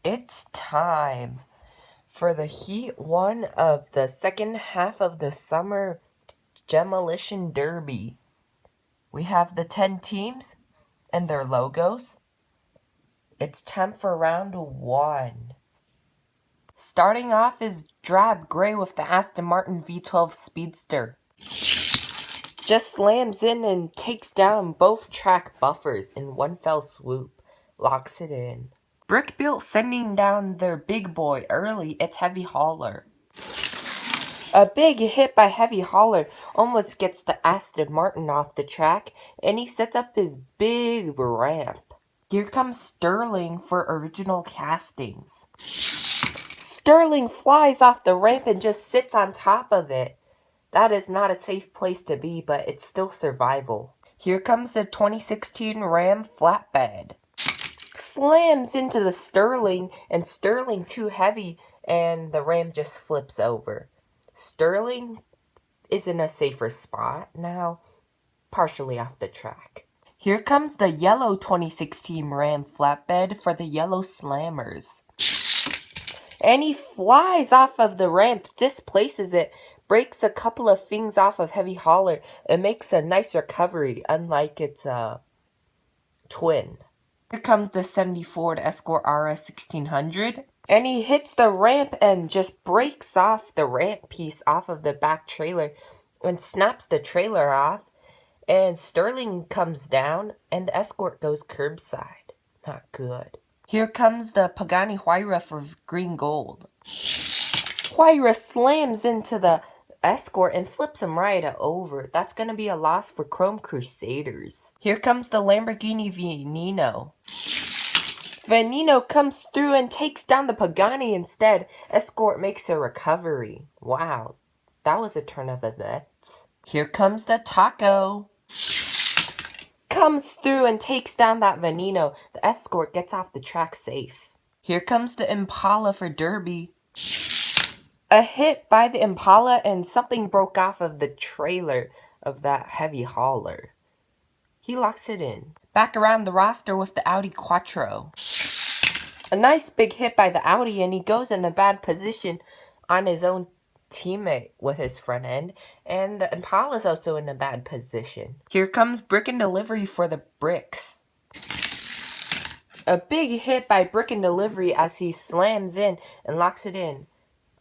It's time for the Heat 1 of the second half of the summer Demolition Derby. We have the 10 teams and their logos. It's time for round 1. Starting off is drab gray with the Aston Martin V12 Speedster. Just slams in and takes down both track buffers in one fell swoop. Locks it in. Brick Built sending down their big boy early. It's Heavy Hauler. A big hit by Heavy Hauler almost gets the Aston Martin off the track, and he sets up his big ramp. Here comes Sterling for original castings. Sterling flies off the ramp and just sits on top of it. That is not a safe place to be, but it's still survival. Here comes the 2016 Ram flatbed. Slams into the Sterling, and Sterling too heavy, and the Ram just flips over. Sterling is in a safer spot now, partially off the track. Here comes the yellow 2016 Ram flatbed for the yellow slammers. And he flies off of the ramp, displaces it, breaks a couple of things off of Heavy Hauler, and makes a nice recovery, unlike its twin. Here comes the 70 Ford Escort RS 1600. And he hits the ramp and just breaks off the ramp piece off of the back trailer and snaps the trailer off. And Sterling comes down and the Escort goes curbside. Not good. Here comes the Pagani Huayra for green gold. Huayra slams into the Escort and flips him right over. That's going to be a loss for Chrome Crusaders. Here comes the Lamborghini Veneno. Veneno comes through and takes down the Pagani instead. Escort makes a recovery. Wow, that was a turn of events. Here comes the Taco. Comes through and takes down that Veneno. The Escort gets off the track safe. Here comes the Impala for Derby. A hit by the Impala and something broke off of the trailer of that Heavy Hauler. He locks it in. Back around the roster with the Audi Quattro. A nice big hit by the Audi, and he goes in a bad position on his own teammate with his front end, and the Impala's also in a bad position. Here comes Brick and Delivery for the Bricks. A big hit by Brick and Delivery as he slams in and locks it in.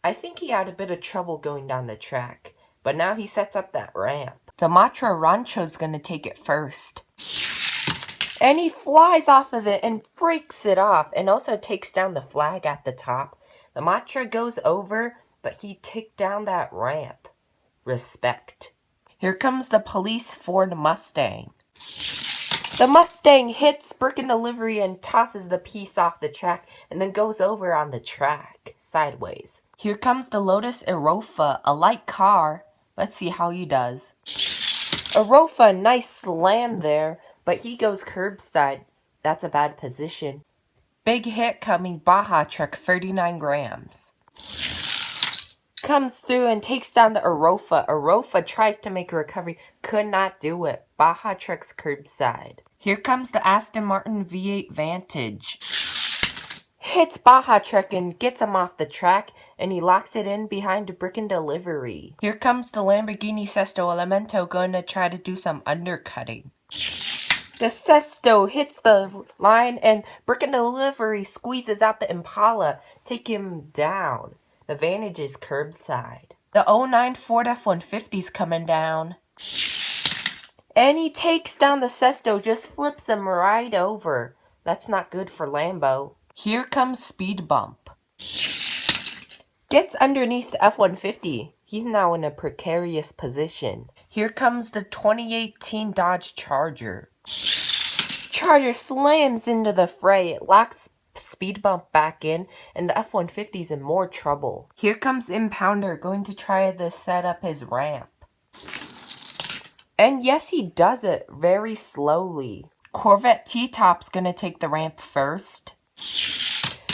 I think he had a bit of trouble going down the track, but now he sets up that ramp. The Matra Rancho's gonna take it first. And he flies off of it and breaks it off and also takes down the flag at the top. The Matra goes over, but he took down that ramp. Respect. Here comes the Police Ford Mustang. The Mustang hits Brick and Delivery and tosses the piece off the track and then goes over on the track, sideways. Here comes the Lotus Erofa, a light car. Let's see how he does. Erofa, nice slam there, but he goes curbside. That's a bad position. Big hit coming, Baja Truck, 39 grams. Comes through and takes down the Erofa. Erofa tries to make a recovery, could not do it. Baja Truck's curbside. Here comes the Aston Martin V8 Vantage. Hits Baja Truck and gets him off the track, and he locks it in behind Brick and Delivery. Here comes the Lamborghini Sesto Elemento going to try to do some undercutting. The Sesto hits the line, and Brick and Delivery squeezes out the Impala, take him down. The Vantage is curbside. The 09 Ford F-150's coming down. And he takes down the Sesto, just flips him right over. That's not good for Lambo. Here comes Speed Bump. Gets underneath the F-150. He's now in a precarious position. Here comes the 2018 Dodge Charger. Charger slams into the fray. It locks Speed Bump back in, and the F-150's in more trouble. Here comes Impounder going to try to set up his ramp. And yes, he does it very slowly. Corvette T-Top's gonna take the ramp first.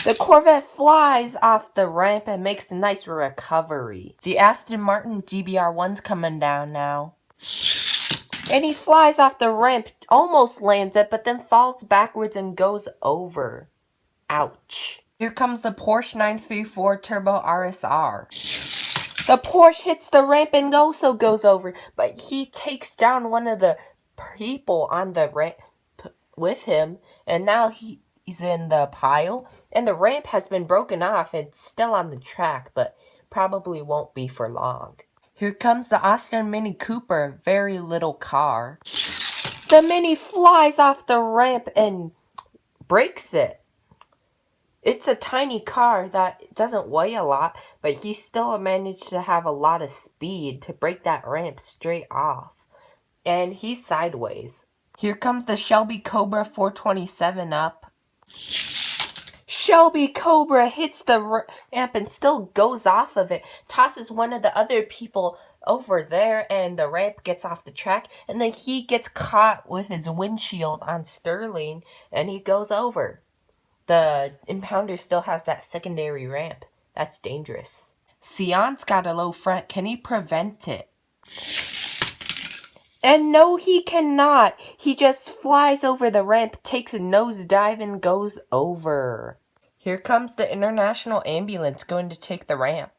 The Corvette flies off the ramp and makes a nice recovery. The Aston Martin GBR1's coming down now. And he flies off the ramp, almost lands it, but then falls backwards and goes over. Ouch. Here comes the Porsche 934 Turbo RSR. The Porsche hits the ramp and also goes over, but he takes down one of the people on the ramp with him, and now he's in the pile, and the ramp has been broken off. It's still on the track, but probably won't be for long. Here comes the Austin Mini Cooper, very little car. The Mini flies off the ramp and breaks it. It's a tiny car that doesn't weigh a lot, but he still managed to have a lot of speed to break that ramp straight off. And he's sideways. Here comes the Shelby Cobra 427 up. Shelby Cobra hits the ramp and still goes off of it, tosses one of the other people over there, and the ramp gets off the track, and then he gets caught with his windshield on Sterling, and he goes over. The impounder still has that secondary ramp. That's dangerous. Sion's got a low front. Can he prevent it? And no, he cannot. He just flies over the ramp, takes a nosedive, and goes over. Here comes the International Ambulance going to take the ramp.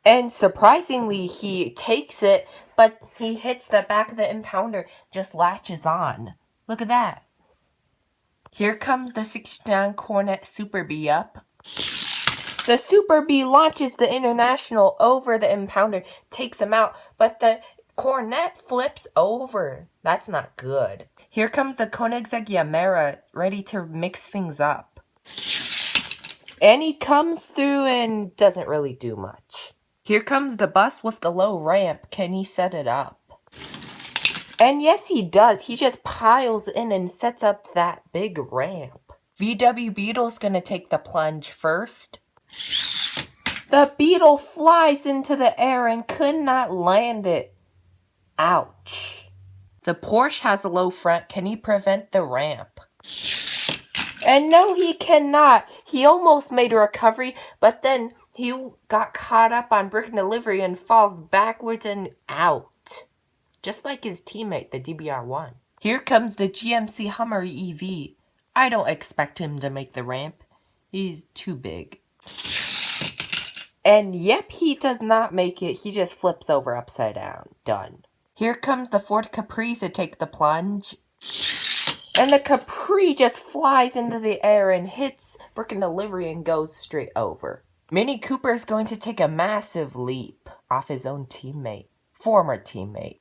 And surprisingly, he takes it, but he hits the back of the impounder, just latches on. Look at that. Here comes the 69 Cornet Super B up. The Super B launches the International over the impounder, takes him out, but the Cornet flips over. That's not good. Here comes the Koenigsegg Yamera, ready to mix things up. And he comes through and doesn't really do much. Here comes the bus with the low ramp. Can he set it up? And yes, he does. He just piles in and sets up that big ramp. VW Beetle's gonna take the plunge first. The Beetle flies into the air and could not land it. Ouch. The Porsche has a low front. Can he prevent the ramp? And no, he cannot. He almost made a recovery, but then he got caught up on brick and delivery and falls backwards and out. Just like his teammate, the DBR1. Here comes the GMC Hummer EV. I don't expect him to make the ramp. He's too big. And yep, he does not make it. He just flips over upside down. Done. Here comes the Ford Capri to take the plunge. And the Capri just flies into the air and hits brick and delivery and goes straight over. Mini Cooper is going to take a massive leap off his own teammate. Former teammate.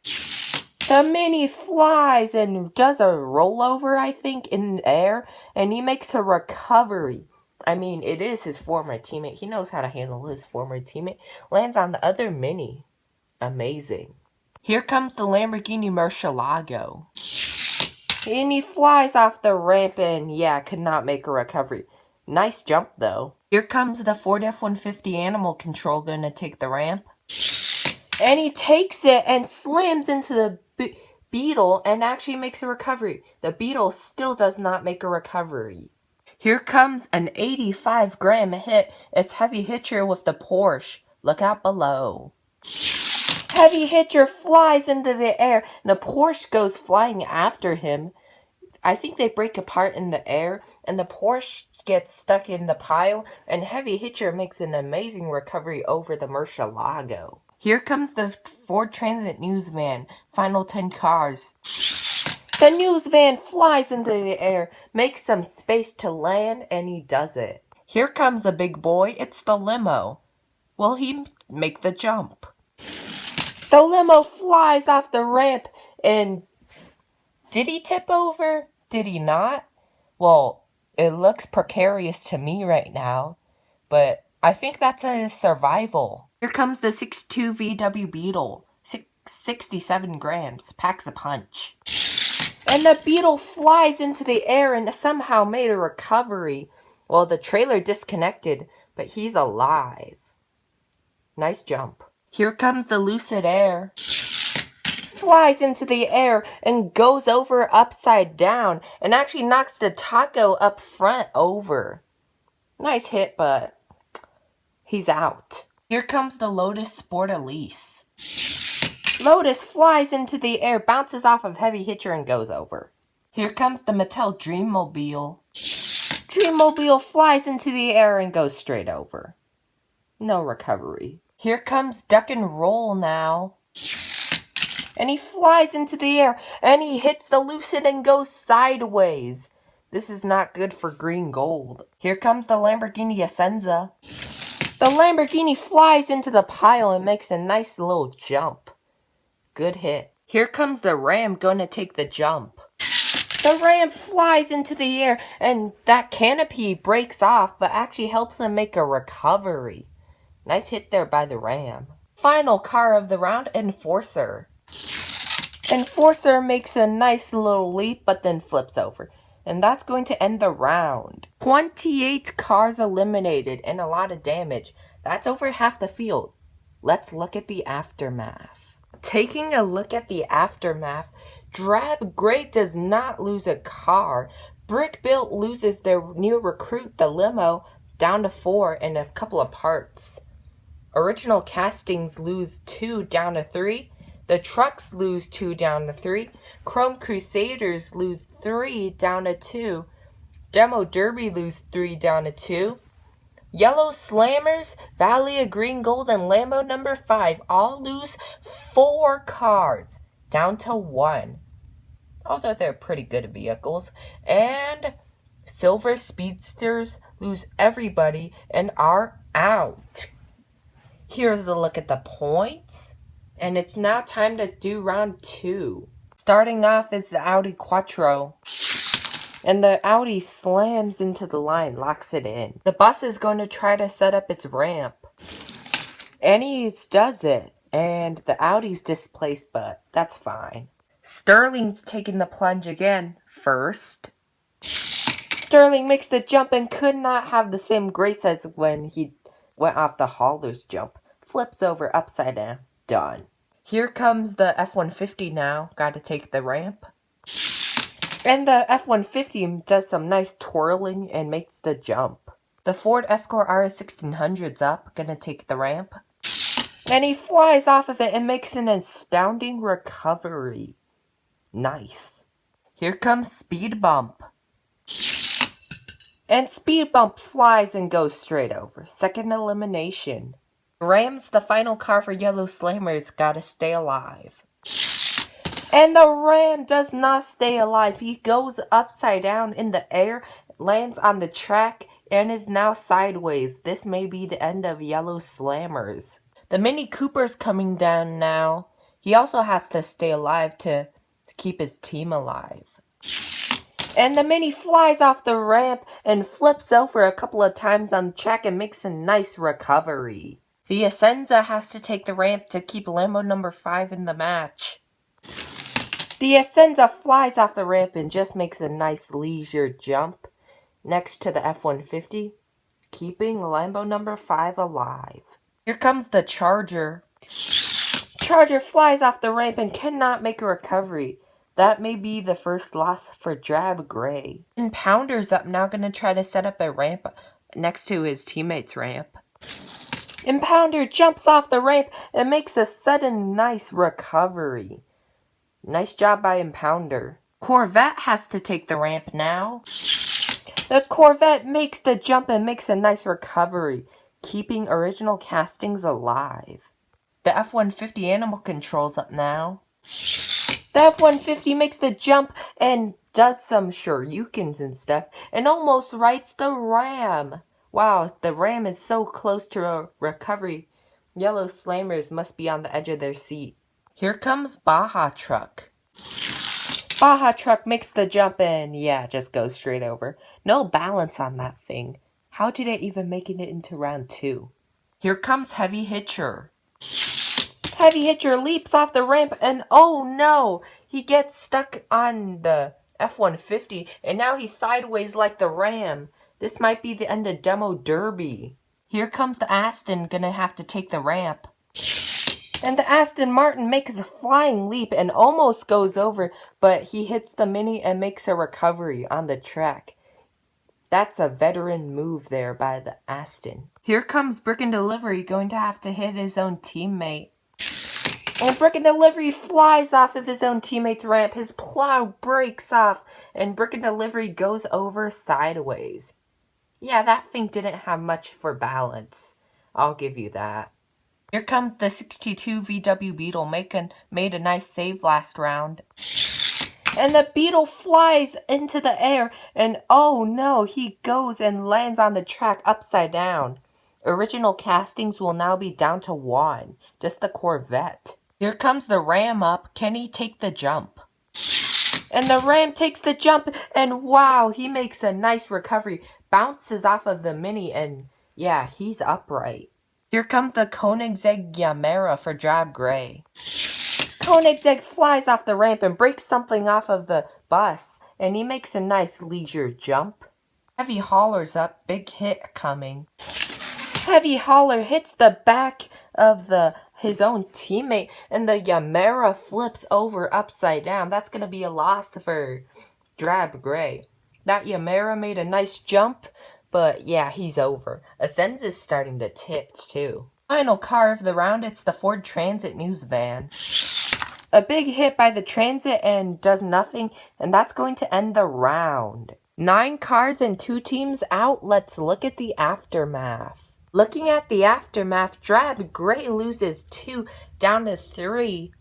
The Mini flies and does a rollover, I think, in the air, and he makes a recovery. I mean, it is his former teammate. He knows how to handle his former teammate. Lands on the other Mini. Amazing. Here comes the Lamborghini Murcielago. And he flies off the ramp and, yeah, could not make a recovery. Nice jump, though. Here comes the Ford F-150 Animal Control going to take the ramp. And he takes it and slams into the Beetle and actually makes a recovery. The Beetle still does not make a recovery. Here comes an 85-gram hit. It's Heavy Hitcher with the Porsche. Look out below. Heavy Hitcher flies into the air. And the Porsche goes flying after him. I think they break apart in the air. And the Porsche gets stuck in the pile. And Heavy Hitcher makes an amazing recovery over the Murcielago. Here comes the Ford Transit Newsvan. Final 10 cars. The Newsvan flies into the air, makes some space to land, and he does it. Here comes a big boy. It's the limo. Will he make the jump? The limo flies off the ramp, and did he tip over? Did he not? Well, it looks precarious to me right now, but I think that's a survival. Here comes the 6'2" VW Beetle. 67 grams. Packs a punch. And the Beetle flies into the air and somehow made a recovery. Well, the trailer disconnected, but he's alive. Nice jump. Here comes the Lucid Air. Flies into the air and goes over upside down and actually knocks the Taco up front over. Nice hit, but he's out. Here comes the Lotus Sport Elise. Lotus flies into the air, bounces off of Heavy Hitcher, and goes over. Here comes the Mattel Dreammobile. Dreammobile flies into the air and goes straight over. No recovery. Here comes Duck and Roll now. And he flies into the air and he hits the Lucid and goes sideways. This is not good for green gold. Here comes the Lamborghini Essenza. The Lamborghini flies into the pile and makes a nice little jump. Good hit. Here comes the Ram gonna take the jump. The Ram flies into the air and that canopy breaks off but actually helps him make a recovery. Nice hit there by the Ram. Final car of the round, Enforcer. Enforcer makes a nice little leap but then flips over. And that's going to end the round. 28 cars eliminated and a lot of damage. That's over half the field. Let's look at the aftermath. Taking a look at the aftermath, Drab Gray does not lose a car. Brick Built loses their new recruit, the limo, down to 4 and a couple of parts. Original Castings lose 2 down to 3. The Trucks lose 2 down to 3. Chrome Crusaders lose 3 down to 2. Demo Derby lose 3 down to 2. Yellow Slammers, Valley of Green Gold, and Lambo number 5 all lose 4 cars down to 1. Although they're pretty good vehicles. And Silver Speedsters lose everybody and are out. Here's a look at the points. And it's now time to do round 2. Starting off is the Audi Quattro. And the Audi slams into the line, locks it in. The bus is going to try to set up its ramp. And he does it. And the Audi's displaced, but that's fine. Sterling's taking the plunge again. First. Sterling makes the jump and could not have the same grace as when he went off the hauler's jump. Flips over upside down. Done. Here comes the F-150 now. Got to take the ramp. And the F-150 does some nice twirling and makes the jump. The Ford Escort RS1600's up. Gonna take the ramp. And he flies off of it and makes an astounding recovery. Nice. Here comes Speed Bump. And Speed Bump flies and goes straight over. Second elimination. Ram's the final car for Yellow Slammers. Gotta stay alive. And the Ram does not stay alive. He goes upside down in the air, lands on the track, and is now sideways. This may be the end of Yellow Slammers. The Mini Cooper's coming down now. He also has to stay alive to keep his team alive. And the Mini flies off the ramp and flips over a couple of times on the track and makes a nice recovery. The Essenza has to take the ramp to keep Lambo number 5 in the match. The Essenza flies off the ramp and just makes a nice leisure jump next to the F-150, keeping Lambo number 5 alive. Here comes the Charger. Charger flies off the ramp and cannot make a recovery. That may be the first loss for Drab Gray. And Pounder's up now, going to try to set up a ramp next to his teammate's ramp. Impounder jumps off the ramp and makes a sudden nice recovery. Nice job by Impounder. Corvette has to take the ramp now. The Corvette makes the jump and makes a nice recovery, keeping Original Castings alive. The F-150 Animal Control's up now. The F-150 makes the jump and does some shoryukens and stuff and almost rights the Ram. Wow, the Ram is so close to a recovery. Yellow Slammers must be on the edge of their seat. Here comes Baja Truck. Baja Truck makes the jump and yeah, just goes straight over. No balance on that thing. How did it even make it into round 2? Here comes Heavy Hitcher. Heavy Hitcher leaps off the ramp and oh no! He gets stuck on the F-150 and now he's sideways like the Ram. This might be the end of Demo Derby. Here comes the Aston, gonna have to take the ramp. And the Aston Martin makes a flying leap and almost goes over, but he hits the Mini and makes a recovery on the track. That's a veteran move there by the Aston. Here comes Brick and Delivery, going to have to hit his own teammate. And Brick and Delivery flies off of his own teammate's ramp. His plow breaks off, and Brick and Delivery goes over sideways. Yeah, that thing didn't have much for balance. I'll give you that. Here comes the 62 VW Beetle, made a nice save last round. And the Beetle flies into the air, and oh no, he goes and lands on the track upside down. Original castings will now be down to 1, just the Corvette. Here comes the Ram up. Can he take the jump? And the Ram takes the jump, and wow, he makes a nice recovery. Bounces off of the Mini, and yeah, he's upright. Here comes the Koenigsegg Yamera for drab gray. Koenigsegg flies off the ramp and breaks something off of the bus, and he makes a nice leisure jump. Heavy Hauler's up, big hit coming. Heavy Hauler hits the back of his own teammate, and the Yamera flips over upside down. That's going to be a loss for drab gray. That Yamera made a nice jump, but yeah, he's over. Ascenza's starting to tip too. Final car of the round, it's the Ford Transit News Van. A big hit by the Transit and does nothing, and that's going to end the round. 9 cars and 2 teams out. Let's look at the aftermath. Looking at the aftermath, drab gray loses 2 down to 3.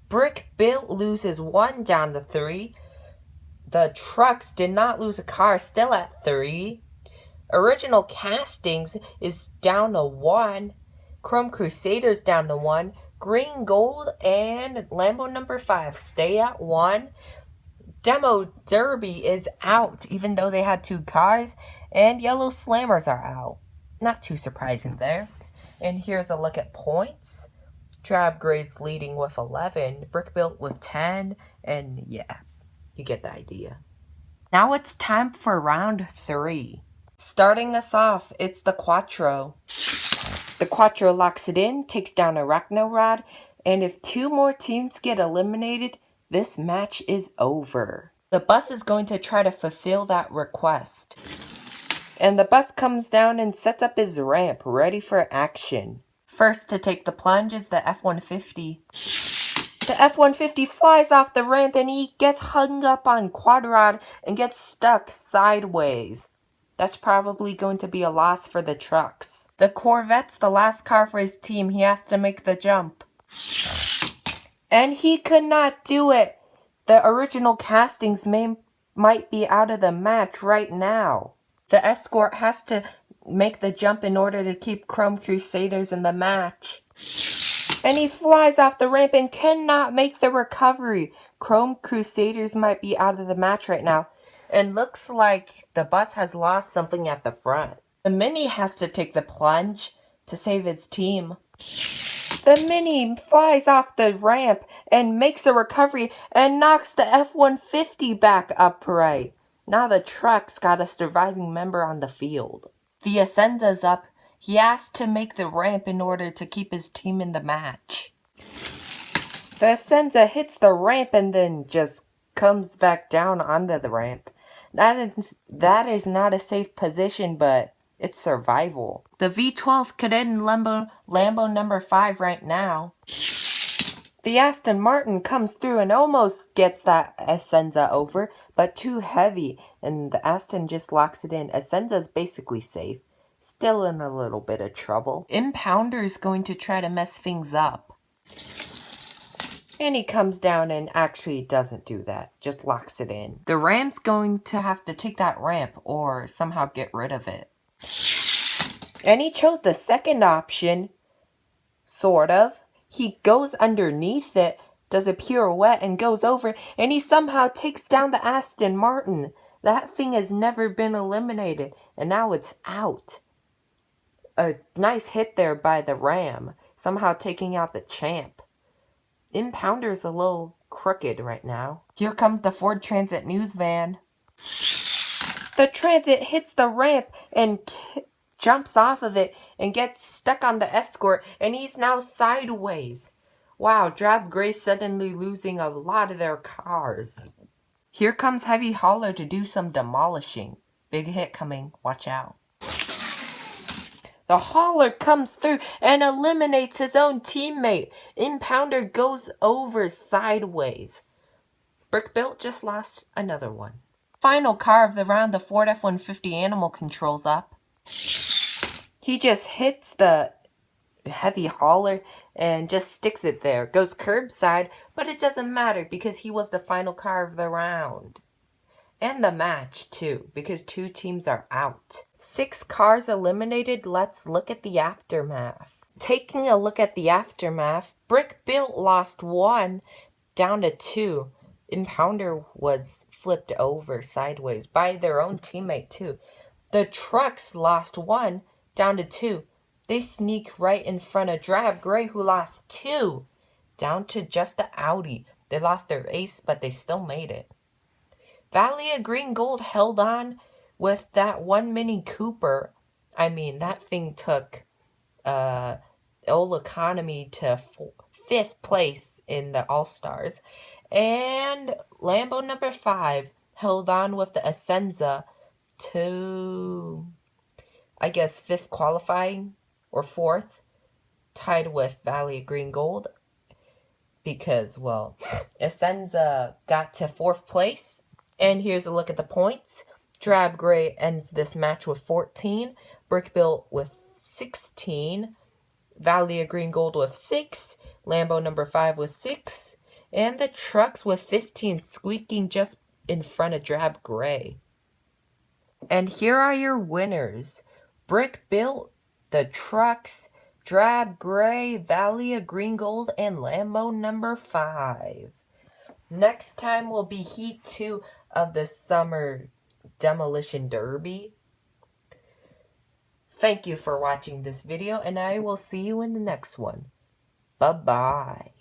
Brick built loses 1 down to 3. The trucks did not lose a car, still at 3. Original castings is down to 1. Chrome Crusaders down to 1. Green Gold and Lambo number 5 stay at 1. Demo Derby is out, even though they had 2 cars. And Yellow Slammers are out. Not too surprising there. And here's a look at points. Drab Gray's leading with 11. Brick Built with 10. And yeah, you get the idea. Now it's time for round 3. Starting us off, it's the Quattro. The Quattro locks it in, takes down Arachnarod, and if 2 more teams get eliminated, this match is over. The bus is going to try to fulfill that request. And the bus comes down and sets up his ramp, ready for action. First to take the plunge is the F-150. The F-150 flies off the ramp and he gets hung up on Quadrad and gets stuck sideways. That's probably going to be a loss for the trucks. The Corvette's the last car for his team. He has to make the jump. And he could not do it. The original castings might be out of the match right now. The Escort has to make the jump in order to keep Chrome Crusaders in the match. And he flies off the ramp and cannot make the recovery. Chrome Crusaders might be out of the match right now. And looks like the bus has lost something at the front. The Mini has to take the plunge to save its team. The Mini flies off the ramp and makes a recovery and knocks the F-150 back upright. Now the truck's got a surviving member on the field. The Ascenza's up. He has to make the ramp in order to keep his team in the match. The Ascenza hits the ramp and then just comes back down onto the ramp. That is not a safe position, but it's survival. The V12 could end Lambo number 5 right now. The Aston Martin comes through and almost gets that Ascenza over, but too heavy, and the Aston just locks it in. Ascenza's basically safe. Still in a little bit of trouble. Impounder's going to try to mess things up. And he comes down and actually doesn't do that. Just locks it in. The Ram's going to have to take that ramp or somehow get rid of it. And he chose the second option. Sort of. He goes underneath it, does a pirouette and goes over, and he somehow takes down the Aston Martin. That thing has never been eliminated, and now it's out. A nice hit there by the Ram, somehow taking out the champ. Impounder's a little crooked right now. Here comes the Ford Transit News Van. The Transit hits the ramp and jumps off of it and gets stuck on the Escort, and he's now sideways. Wow, Drab Gray suddenly losing a lot of their cars. Here comes Heavy Hauler to do some demolishing. Big hit coming, watch out. The Hauler comes through and eliminates his own teammate. Impounder goes over sideways. Brick Built just lost another one. Final car of the round, the Ford F-150 Animal Control's up. He just hits the heavy hauler and just sticks it there. Goes curbside, but it doesn't matter because he was the final car of the round. And the match, too, because 2 teams are out. 6 cars eliminated. Let's look at the aftermath. Taking a look at the aftermath, Brick Built lost 1 down to 2. Impounder was flipped over sideways by their own teammate, too. The Trucks lost 1 down to 2. They sneak right in front of Drab Gray, who lost 2 down to just the Audi. They lost their ace, but they still made it. Valley of Green Gold held on with that 1 Mini Cooper. I mean, that thing took Old Economy to 5th place in the All-Stars. And Lambo number 5 held on with the Ascenza to, I guess, 5th qualifying or 4th, tied with Valley of Green Gold. Because, well, Ascenza got to 4th place. And here's a look at the points. Drab Gray ends this match with 14. Brick Built with 16. Valley of Green Gold with 6. Lambo number 5 with 6. And the Trucks with 15, squeaking just in front of Drab Gray. And here are your winners. Brick Built, the Trucks, Drab Gray, Valley of Green Gold, and Lambo number 5. Next time will be Heat 2 of the Summer Demolition Derby. Thank you for watching this video, and I will see you in the next one. Bye-bye.